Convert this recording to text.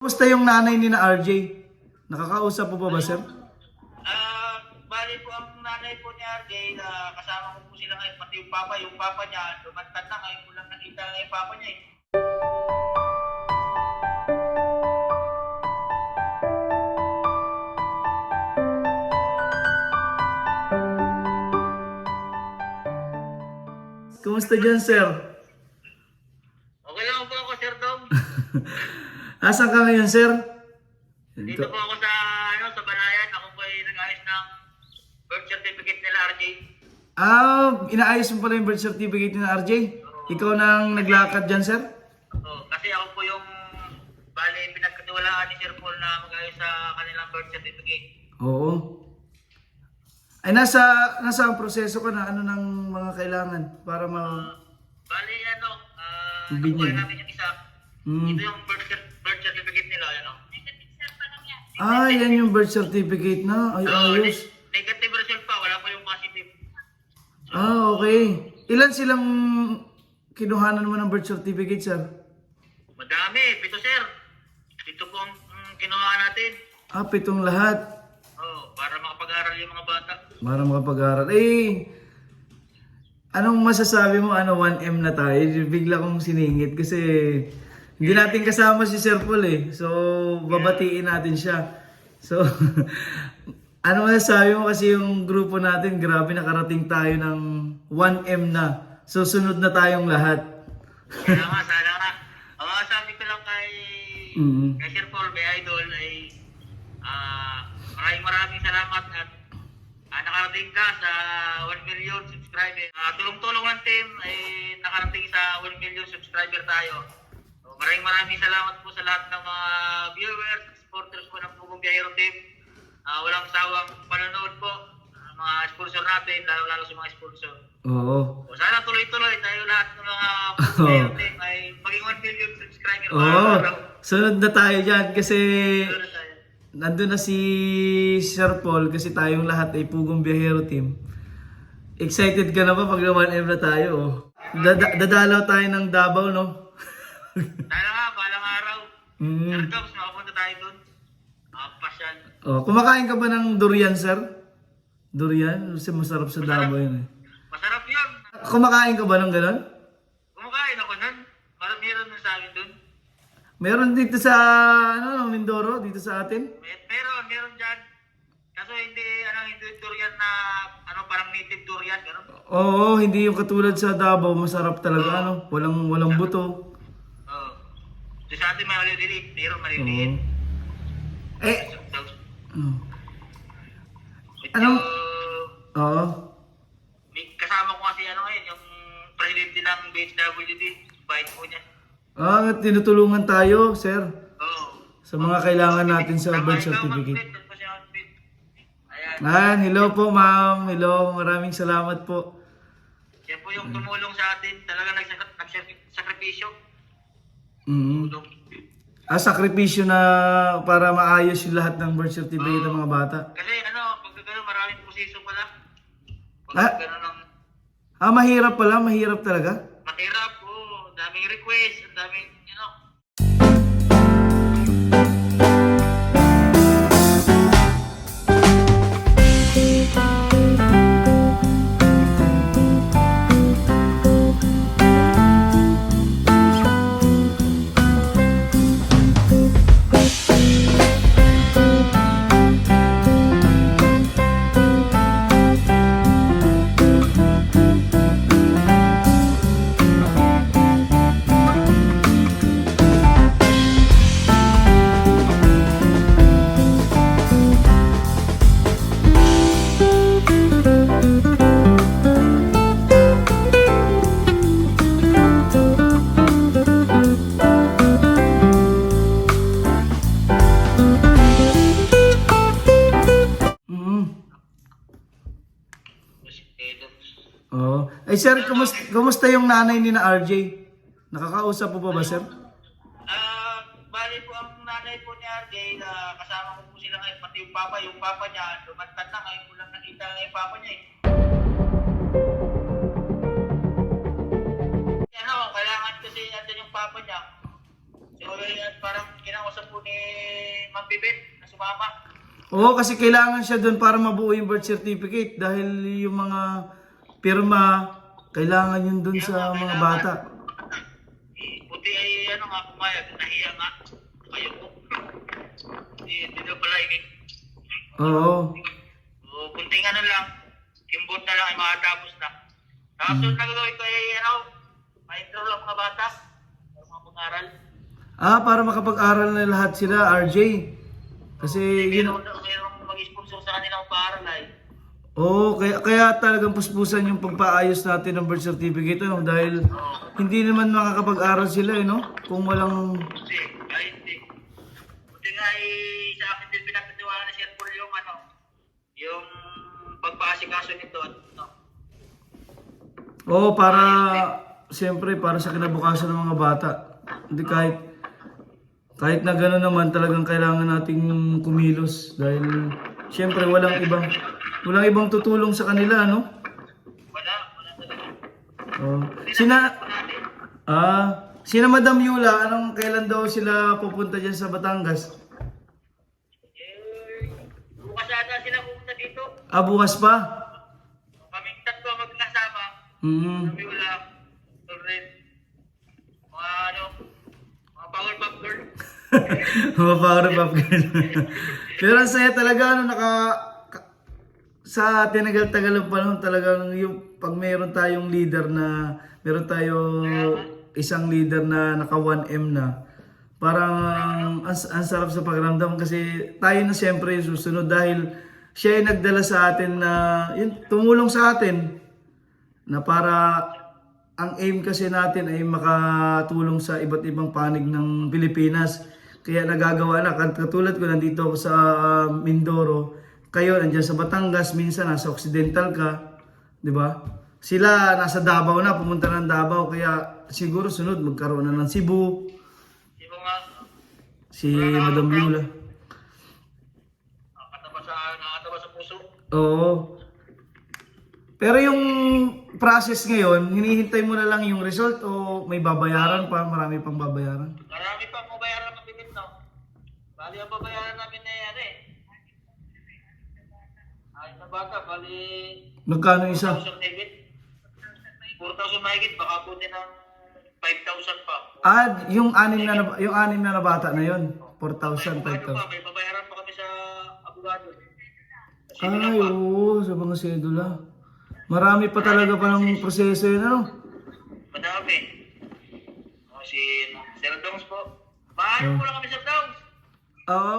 Kumusta yung nanay ni na RJ? Nakakausap po ba sir? Bali po ang nanay po ni RJ, kasama ko po sila ngayon, pati yung papa niya, lumantad na ngayon ko lang nakita na yung papa niya eh. Kumusta dyan sir? Okay lang po ako, Sir Dom. Asan ka ngayon sir? Dito po ako sa Balayan. Ako po ay nag-ayos ng birth certificate nila, RJ. Inaayos mo pala yung birth certificate ni na RJ? Ikaw nang naglakad dyan sir? Kasi ako po yung bali pinagkatiwalaan ni Sir Paul na mag-ayos sa kanilang birth certificate. Oo. Ay nasa ang proseso ka na ano ng mga kailangan para Bali Binyag. nakuha namin yung isa. Ito yung birth certificate nila, yan yung birth certificate na. Ay, ayos. Negative result pa, wala pa yung positive. Okay. Ilan silang kinuhanan mo ng birth certificate sir? Madami, 7 sir. 7 po ang kinuha natin. 7 lahat. Para makapag-aral yung mga bata. Para makapag-aral. Anong masasabi mo? 1M na tayo? Bigla kong siningit kasi hindi natin kasama si Sir Paul eh. So, babatiin natin siya. So, ano masasabi mo kasi yung grupo natin, grabe nakarating tayo ng 1M na. So, sunod na tayong lahat. Kaya nga, sana nga. Ang masasabi ko lang kay Sir Paul, kay Idol, ay maraming salamat at nakarating ka sa 1 million subscriber. Tulong-tulong ng team ay nakarating sa 1 million subscriber tayo. So, maraming salamat po sa lahat ng mga viewers, supporters po ng Pugong Biyahero Team. Walang sawang panonood po. Mga sponsor natin, lalo sa mga sponsor. Oo. So, sana tuloy-tuloy tayo lahat ng mga Pugong Biyahero Team ay maging 1 million subscriber. Sunod na tayo dyan kasi Sunod na tayo. nandun na si Sir Paul kasi tayong lahat ay Pugong Biyahero Team. Excited ka na ba pag na 1M na tayo? Oh? Dadalaw tayo ng Davao, no? Sana nga, balang araw. Sir Doms, makapunta tayo dun. Pasyal. Kumakain ka ba ng durian, sir? Durian? Kasi masarap sa Davao yun eh. Masarap yun. Kumakain ka ba ng ganon? Kumakain ako nun. Meron nun sa amin dun. Meron dito sa Mindoro, dito sa atin? Meron dyan. Kaso hindi durian na, parang native durian, gano'n. Oo, hindi yung katulad sa Davao, masarap talaga, walang buto. So sa atin maliliit, meron maliliit. Oo. May kasama ko kasi ngayon, yung presidente ng BHWD, bait po niya. Tinutulungan tayo, sir. Sa mga kailangan natin sa birth Ayan. certificate. Hello po ma'am. Hello, maraming salamat po. Siya po yung tumulong sa atin, talaga nagsakripisyo. Tulong. Sakripisyo na para maayos yung lahat ng birth certificate ng mga bata. Kasi pag gano'n, maraming proseso pala. Ah? Pag gano'n Mahirap pala, mahirap talaga. mahirap, daming request, ang daming, Sir, kumusta yung nanay ni na RJ? Nakakausap po ba sir? Bali po ang nanay po ni RJ, kasama ko po sila ngayon, pati yung papa niya, lumantad na ngayon ko lang nakita na yung papa niya eh. Kailangan kasi natin yung papa niya. parang kinausap po ni Ma'am Bibit na sumama. Oo, kasi kailangan siya doon para mabuo yung birth certificate dahil yung mga pirma, kailangan yun doon sa mga bata. Buti ay ano nga pumayag, nahiya nga. Kayo po. Hindi daw pala ingin. Oo. Kunting ano lang, kimbot na lang ay makatapos na. Tapos yung nagagawin ko ay ano, ma-intro lang mga bata. Para mga pag-aral. Para makapag-aral na lahat sila, RJ. Kasi yun. Mayroong mag-sponsor sa kanilang pag-aaral ay. Oo, kaya talagang puspusan yung pagpaayos natin ng birth certificate, ano? Dahil hindi naman makakapag-aral sila, no? Kung walang... Hindi, kahit hindi. Buti nga ay sa akin din pinapatiwala ni Sir Paul yung ano, yung pagpaasikaso nito at no. Oo, para... Siyempre, para sa kinabukasan ng mga bata. Hindi kahit na gano'n naman talagang kailangan nating kumilos dahil siyempre walang ibang tutulong sa kanila, no? Wala talaga. Oh. Sina Madam Yula, kailan daw sila pupunta diyan sa Batangas? Bukas ata sila pumunta dito. Bukas pa? Kaming tatlo magkasama. Kami wala. Tulad. Mga ano, mga power pop girl. Mga power pop girl. Pero ang saya talaga, sa tinagal-tagal ng panahon talagang yung pag meron tayong isang leader na naka 1M na, parang ang sarap sa pakiramdam kasi tayo na siyempre yung susunod dahil siya ay nagdala sa atin na tumulong sa atin na para ang aim kasi natin ay makatulong sa iba't ibang panig ng Pilipinas. Kaya nagagawa na, katulad ko nandito ako sa Mindoro, kayo nandiyan sa Batangas, minsan nasa Occidental ka, di ba? Sila nasa Davao na, pumunta ng Davao, kaya siguro sunod magkaroon na ng Cebu. Sino nga? Si Madam Yula. Nakakataba sa puso. Oo. Pero yung process ngayon, hinihintay mo na lang yung result o may babayaran pa, marami pang babayaran? Marami pang mabayaran ng bibit, no? Bali ang babayaran namin na ano eh. Ayos na bata, bali... Magkano isa? 4,000 mahigit. 4,000 mahigit, baka buti ng 5,000 pa. Yung anim na bata na yon, 4,000, 5,000. May babayaran pa kami sa abogado. Ay, oo, sa mga sedula. Marami pa talaga pa ng proseso yun, ano? Madami. Si Sir Dongs po. Paano po lang kami, Sir Dongs? Oo.